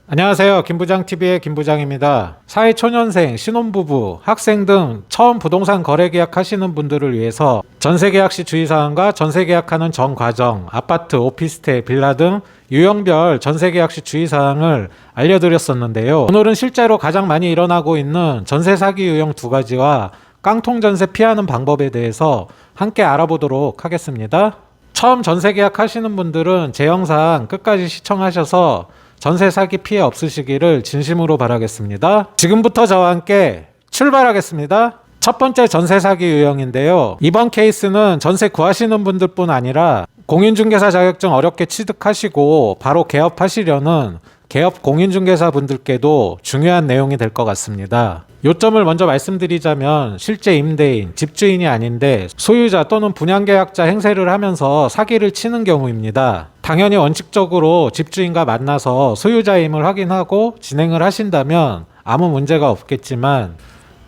안녕하세요. 김부장TV의 김부장입니다. 사회초년생, 신혼부부, 학생 등 처음 부동산 거래 계약하시는 분들을 위해서 전세계약 시 주의사항과 전세계약하는 전 과정, 아파트, 오피스텔, 빌라 등 유형별 전세계약 시 주의사항을 알려드렸었는데요. 오늘은 실제로 가장 많이 일어나고 있는 전세 사기 유형 두 가지와 깡통 전세 피하는 방법에 대해서 함께 알아보도록 하겠습니다. 처음 전세 계약하시는 분들은 제 영상 끝까지 시청하셔서 전세 사기 피해 없으시기를 진심으로 바라겠습니다. 지금부터 저와 함께 출발하겠습니다. 첫 번째 전세 사기 유형인데요. 이번 케이스는 전세 구하시는 분들뿐 아니라 공인중개사 자격증 어렵게 취득하시고 바로 개업하시려는 개업 공인중개사 분들께도 중요한 내용이 될 것 같습니다. 요점을 먼저 말씀드리자면 실제 임대인, 집주인이 아닌데 소유자 또는 분양계약자 행세를 하면서 사기를 치는 경우입니다. 당연히 원칙적으로 집주인과 만나서 소유자임을 확인하고 진행을 하신다면 아무 문제가 없겠지만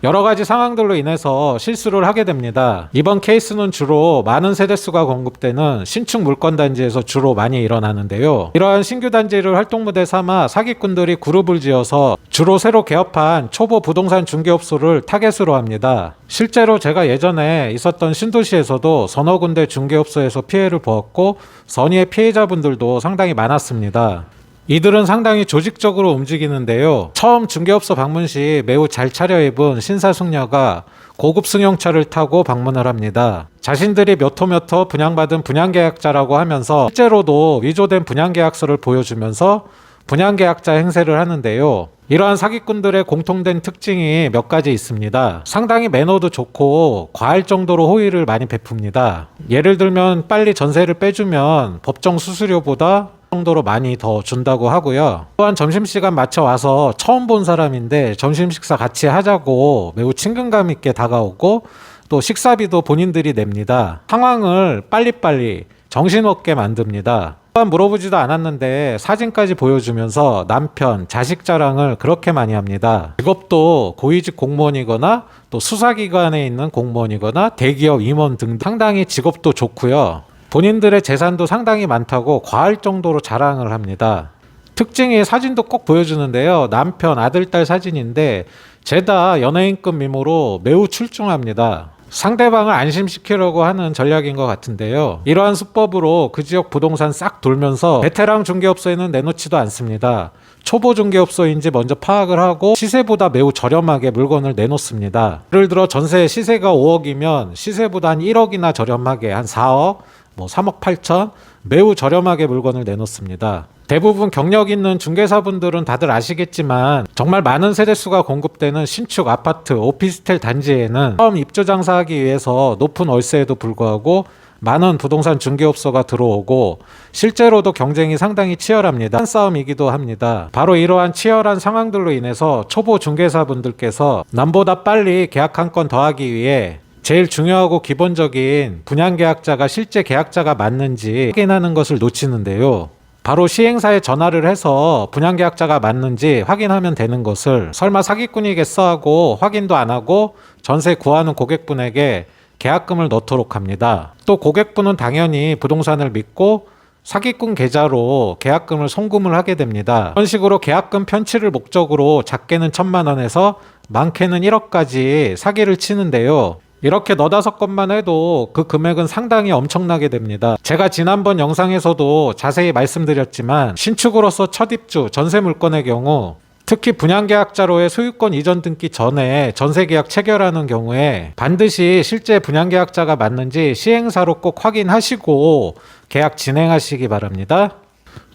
여러 가지 상황들로 인해서 실수를 하게 됩니다. 이번 케이스는 주로 많은 세대수가 공급되는 신축 물건단지에서 주로 많이 일어나는데요. 이러한 신규 단지를 활동무대 삼아 사기꾼들이 그룹을 지어서 주로 새로 개업한 초보 부동산 중개업소를 타겟으로 합니다. 실제로 제가 예전에 있었던 신도시에서도 서너 군데 중개업소에서 피해를 보았고 선의의 피해자분들도 상당히 많았습니다. 이들은 상당히 조직적으로 움직이는데요. 처음 중개업소 방문 시 매우 잘 차려입은 신사숙녀가 고급 승용차를 타고 방문을 합니다. 자신들이 몇 호 분양받은 분양계약자라고 하면서 실제로도 위조된 분양계약서를 보여주면서 분양계약자 행세를 하는데요. 이러한 사기꾼들의 공통된 특징이 몇 가지 있습니다. 상당히 매너도 좋고 과할 정도로 호의를 많이 베풉니다. 예를 들면 빨리 전세를 빼주면 법정 수수료보다 정도로 많이 더 준다고 하고요. 또한 점심시간 맞춰 와서 처음 본 사람인데 점심 식사 같이 하자고 매우 친근감 있게 다가오고 또 식사비도 본인들이 냅니다. 상황을 빨리빨리 정신없게 만듭니다. 또한 물어보지도 않았는데 사진까지 보여주면서 남편, 자식 자랑을 그렇게 많이 합니다. 직업도 고위직 공무원이거나 또 수사기관에 있는 공무원이거나 대기업 임원 등 상당히 직업도 좋고요. 본인들의 재산도 상당히 많다고 과할 정도로 자랑을 합니다. 특징이 사진도 꼭 보여주는데요. 남편, 아들, 딸 사진인데 죄다 연예인급 미모로 매우 출중합니다. 상대방을 안심시키려고 하는 전략인 것 같은데요. 이러한 수법으로 그 지역 부동산 싹 돌면서 베테랑 중개업소에는 내놓지도 않습니다. 초보 중개업소인지 먼저 파악을 하고 시세보다 매우 저렴하게 물건을 내놓습니다. 예를 들어 전세 시세가 5억이면 시세보다 한 1억이나 저렴하게 한 4억, 3억 8천 매우 저렴하게 물건을 내놓습니다. 대부분 경력 있는 중개사분들은 다들 아시겠지만 정말 많은 세대수가 공급되는 신축 아파트, 오피스텔 단지에는 처음 입주 장사하기 위해서 높은 월세에도 불구하고 많은 부동산 중개업소가 들어오고 실제로도 경쟁이 상당히 치열합니다. 한 싸움이기도 합니다. 바로 이러한 치열한 상황들로 인해서 초보 중개사분들께서 남보다 빨리 계약 한 건 더 하기 위해 제일 중요하고 기본적인 분양계약자가 실제 계약자가 맞는지 확인하는 것을 놓치는데요. 바로 시행사에 전화를 해서 분양계약자가 맞는지 확인하면 되는 것을 설마 사기꾼이겠어 하고 확인도 안 하고 전세 구하는 고객분에게 계약금을 넣도록 합니다. 또 고객분은 당연히 부동산을 믿고 사기꾼 계좌로 계약금을 송금을 하게 됩니다. 이런 식으로 계약금 편취를 목적으로 작게는 1,000만 원에서 많게는 1억까지 사기를 치는데요. 이렇게 너다섯 건만 해도 그 금액은 상당히 엄청나게 됩니다. 제가 지난번 영상에서도 자세히 말씀드렸지만 신축으로서 첫 입주, 전세 물건의 경우 특히 분양계약자로의 소유권 이전 등기 전에 전세계약 체결하는 경우에 반드시 실제 분양계약자가 맞는지 시행사로 꼭 확인하시고 계약 진행하시기 바랍니다.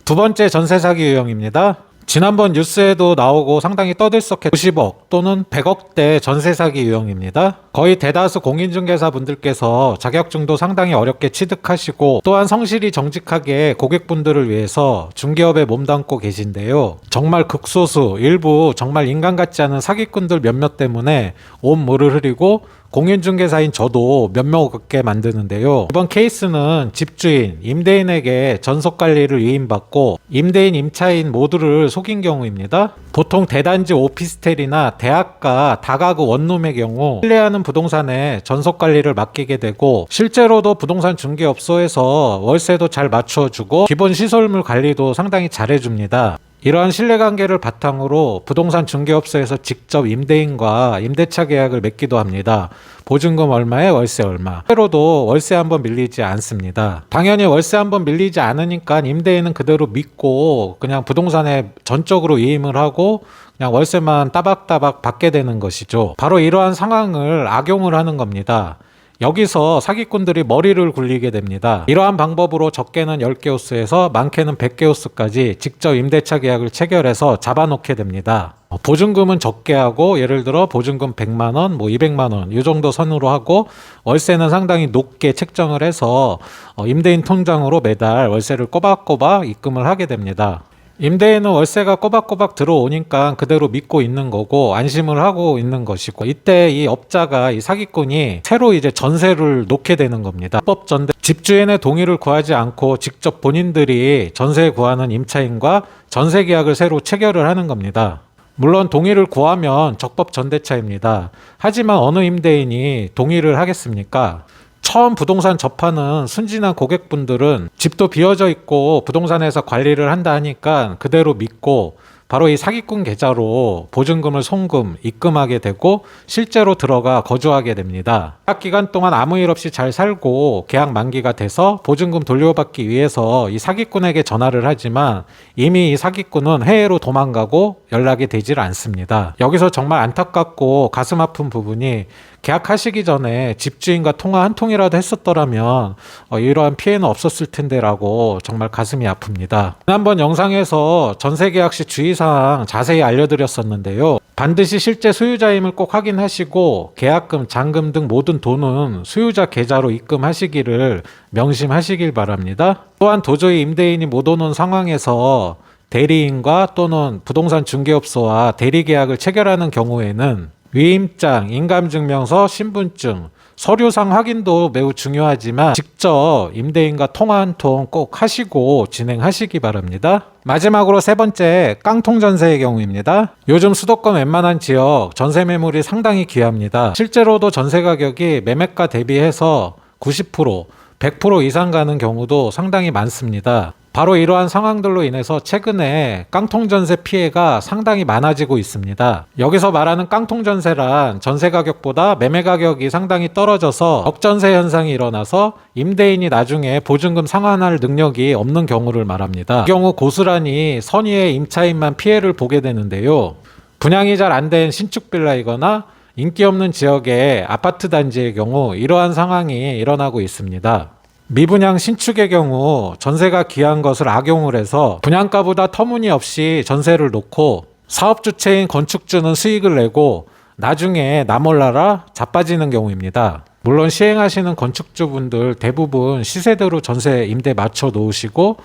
두 번째 전세 사기 유형입니다. 지난번 뉴스에도 나오고 상당히 떠들썩해 50억 또는 100억대 전세 사기 유형입니다. 거의 대다수 공인중개사 분들께서 자격증도 상당히 어렵게 취득하시고 또한 성실히 정직하게 고객분들을 위해서 중개업에 몸담고 계신데요. 정말 극소수 일부 정말 인간 같지 않은 사기꾼들 몇몇 때문에 온물을 흐리고 공인중개사인 저도 면목없게 만드는데요. 이번 케이스는 집주인, 임대인에게 전속관리를 위임받고 임대인, 임차인 모두를 속인 경우입니다. 보통 대단지 오피스텔이나 대학가, 다가구 원룸의 경우 신뢰하는 부동산에 전속관리를 맡기게 되고 실제로도 부동산 중개업소에서 월세도 잘 맞춰주고 기본 시설물 관리도 상당히 잘해줍니다. 이러한 신뢰관계를 바탕으로 부동산 중개업소에서 직접 임대인과 임대차 계약을 맺기도 합니다. 보증금 얼마에 월세 얼마. 때로도 월세 한번 밀리지 않습니다. 당연히 월세 한번 밀리지 않으니까 임대인은 그대로 믿고 그냥 부동산에 전적으로 위임을 하고 그냥 월세만 따박따박 받게 되는 것이죠. 바로 이러한 상황을 악용을 하는 겁니다. 여기서 사기꾼들이 머리를 굴리게 됩니다. 이러한 방법으로 적게는 10개 호수에서 많게는 100개 호수까지 직접 임대차 계약을 체결해서 잡아놓게 됩니다. 보증금은 적게 하고 예를 들어 보증금 100만원, 200만원 이 정도 선으로 하고 월세는 상당히 높게 책정을 해서 임대인 통장으로 매달 월세를 꼬박꼬박 입금을 하게 됩니다. 임대인은 월세가 꼬박꼬박 들어오니까 그대로 믿고 있는 거고 안심을 하고 있는 것이고, 이때 이 업자가, 이 사기꾼이 새로 이제 전세를 놓게 되는 겁니다. 합법 전세, 집주인의 동의를 구하지 않고 직접 본인들이 전세 구하는 임차인과 전세 계약을 새로 체결을 하는 겁니다. 물론 동의를 구하면 적법 전대차입니다. 하지만 어느 임대인이 동의를 하겠습니까? 처음 부동산 접하는 순진한 고객분들은 집도 비어져 있고 부동산에서 관리를 한다 하니까 그대로 믿고 바로 이 사기꾼 계좌로 보증금을 송금, 입금하게 되고 실제로 들어가 거주하게 됩니다. 계약 기간 동안 아무 일 없이 잘 살고 계약 만기가 돼서 보증금 돌려받기 위해서 이 사기꾼에게 전화를 하지만 이미 이 사기꾼은 해외로 도망가고 연락이 되질 않습니다. 여기서 정말 안타깝고 가슴 아픈 부분이, 계약하시기 전에 집주인과 통화 한 통이라도 했었더라면 이러한 피해는 없었을 텐데 라고 정말 가슴이 아픕니다. 지난번 영상에서 전세계약 시 주의사항 자세히 알려드렸었는데요. 반드시 실제 소유자임을 꼭 확인하시고 계약금, 잔금 등 모든 돈은 소유자 계좌로 입금하시기를 명심하시길 바랍니다. 또한 도저히 임대인이 못 오는 상황에서 대리인과 또는 부동산 중개업소와 대리계약을 체결하는 경우에는 위임장, 인감증명서, 신분증, 서류상 확인도 매우 중요하지만 직접 임대인과 통화 한 통 꼭 하시고 진행하시기 바랍니다. 마지막으로 세 번째, 깡통 전세의 경우입니다. 요즘 수도권 웬만한 지역 전세 매물이 상당히 귀합니다. 실제로도 전세 가격이 매매가 대비해서 90%, 100% 이상 가는 경우도 상당히 많습니다. 바로 이러한 상황들로 인해서 최근에 깡통전세 피해가 상당히 많아지고 있습니다. 여기서 말하는 깡통전세란 전세 가격보다 매매 가격이 상당히 떨어져서 역전세 현상이 일어나서 임대인이 나중에 보증금 상환할 능력이 없는 경우를 말합니다. 이 경우 고스란히 선의의 임차인만 피해를 보게 되는데요. 분양이 잘 안 된 신축 빌라이거나 인기 없는 지역의 아파트 단지의 경우 이러한 상황이 일어나고 있습니다. 미분양 신축의 경우 전세가 귀한 것을 악용을 해서 분양가보다 터무니없이 전세를 놓고 사업 주체인 건축주는 수익을 내고 나중에 나 몰라라 자빠지는 경우입니다. 물론 시행하시는 건축주분들 대부분 시세대로 전세 임대 맞춰 놓으시고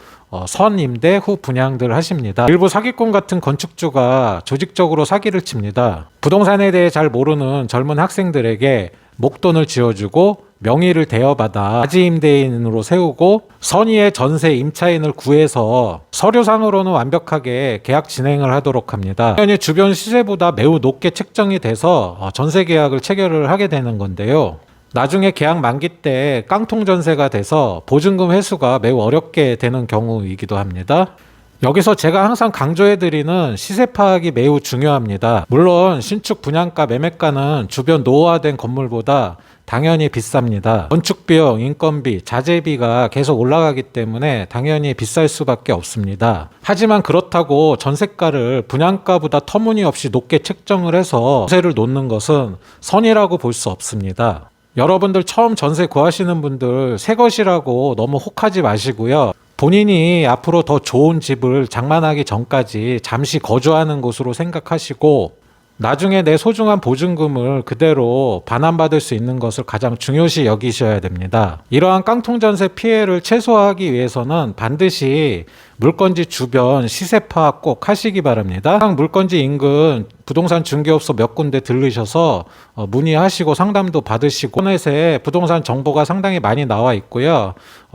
선 임대 후 분양들 하십니다. 일부 사기꾼 같은 건축주가 조직적으로 사기를 칩니다. 부동산에 대해 잘 모르는 젊은 학생들에게 목돈을 지어주고 명의를 대여받아 가지 임대인으로 세우고 선의의 전세 임차인을 구해서 서류상으로는 완벽하게 계약 진행을 하도록 합니다. 당연히 주변 시세보다 매우 높게 책정이 돼서 전세 계약을 체결을 하게 되는 건데요. 나중에 계약 만기 때 깡통 전세가 돼서 보증금 회수가 매우 어렵게 되는 경우이기도 합니다. 여기서 제가 항상 강조해드리는 시세 파악이 매우 중요합니다. 물론 신축 분양가 매매가는 주변 노후화된 건물보다 당연히 비쌉니다. 건축비용, 인건비, 자재비가 계속 올라가기 때문에 당연히 비쌀 수밖에 없습니다. 하지만 그렇다고 전세가를 분양가보다 터무니없이 높게 책정을 해서 전세를 놓는 것은 선이라고 볼 수 없습니다. 여러분들 처음 전세 구하시는 분들 새 것이라고 너무 혹하지 마시고요. 본인이 앞으로 더 좋은 집을 장만하기 전까지 잠시 거주하는 곳으로 생각하시고 나중에 내 소중한 보증금을 그대로 반환받을 수 있는 것을 가장 중요시 여기셔야 됩니다. 이러한 깡통전세 피해를 최소화하기 위해서는 반드시 물건지 주변 시세 파악 꼭 하시기 바랍니다. 물건지 인근 부동산 중개업소 몇 군데 들르셔서 문의하시고 상담도 받으시고, 인터넷에 부동산 정보가 상당히 많이 나와 있고요.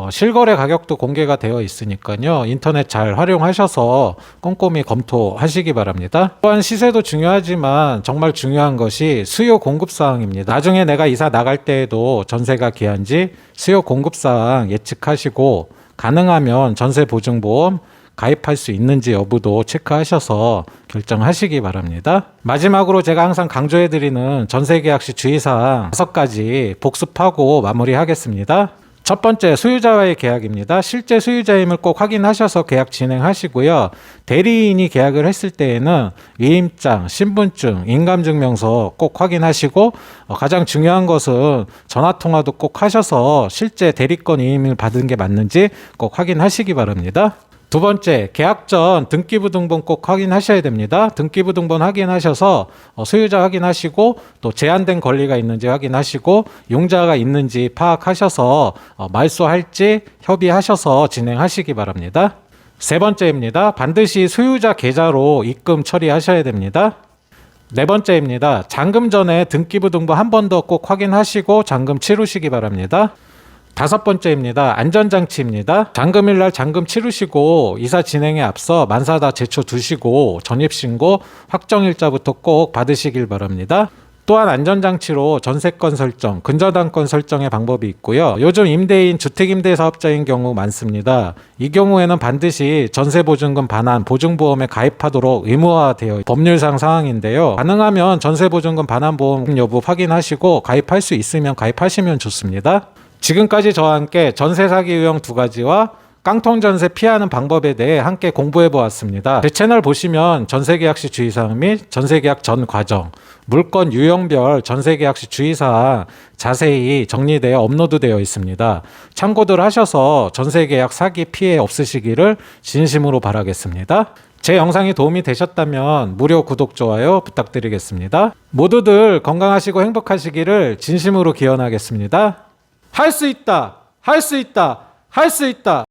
실거래 가격도 공개가 되어 있으니까요. 인터넷 잘 활용하셔서 꼼꼼히 검토하시기 바랍니다. 또한 시세도 중요하지만 정말 중요한 것이 수요 공급 사항입니다. 나중에 내가 이사 나갈 때에도 전세가 귀한지 수요 공급 사항 예측하시고 가능하면 전세 보증보험, 가입할 수 있는지 여부도 체크하셔서 결정하시기 바랍니다. 마지막으로 제가 항상 강조해드리는 전세계약 시 주의사항 5가지 복습하고 마무리하겠습니다. 첫 번째, 수유자와의 계약입니다. 실제 수유자임을 꼭 확인하셔서 계약 진행하시고요. 대리인이 계약을 했을 때에는 위임장, 신분증, 인감증명서 꼭 확인하시고 가장 중요한 것은 전화통화도 꼭 하셔서 실제 대리권 위임을 받은 게 맞는지 꼭 확인하시기 바랍니다. 두 번째, 계약 전 등기부등본 꼭 확인하셔야 됩니다. 등기부등본 확인하셔서 소유자 확인하시고 또 제한된 권리가 있는지 확인하시고 용자가 있는지 파악하셔서 말소할지 협의하셔서 진행하시기 바랍니다. 세 번째입니다. 반드시 소유자 계좌로 입금 처리하셔야 됩니다. 네 번째입니다. 잔금 전에 등기부등본 한 번 더 꼭 확인하시고 잔금 치르시기 바랍니다. 다섯 번째입니다. 안전장치입니다. 잔금일날 잔금 치르시고 이사 진행에 앞서 만사 다 제초 두시고 전입신고 확정일자부터 꼭 받으시길 바랍니다. 또한 안전장치로 전세권 설정, 근저당권 설정의 방법이 있고요. 요즘 임대인, 주택임대사업자인 경우 많습니다. 이 경우에는 반드시 전세보증금 반환, 보증보험에 가입하도록 의무화되어 법률상 사항인데요. 가능하면 전세보증금 반환보험 여부 확인하시고 가입할 수 있으면 가입하시면 좋습니다. 지금까지 저와 함께 전세 사기 유형 2가지와 깡통 전세 피하는 방법에 대해 함께 공부해 보았습니다. 제 채널 보시면 전세계약 시 주의사항 및 전세계약 전 과정, 물건 유형별 전세계약 시 주의사항 자세히 정리되어 업로드되어 있습니다. 참고들 하셔서 전세계약 사기 피해 없으시기를 진심으로 바라겠습니다. 제 영상이 도움이 되셨다면 무료 구독, 좋아요 부탁드리겠습니다. 모두들 건강하시고 행복하시기를 진심으로 기원하겠습니다. 할 수 있다! 할 수 있다! 할 수 있다!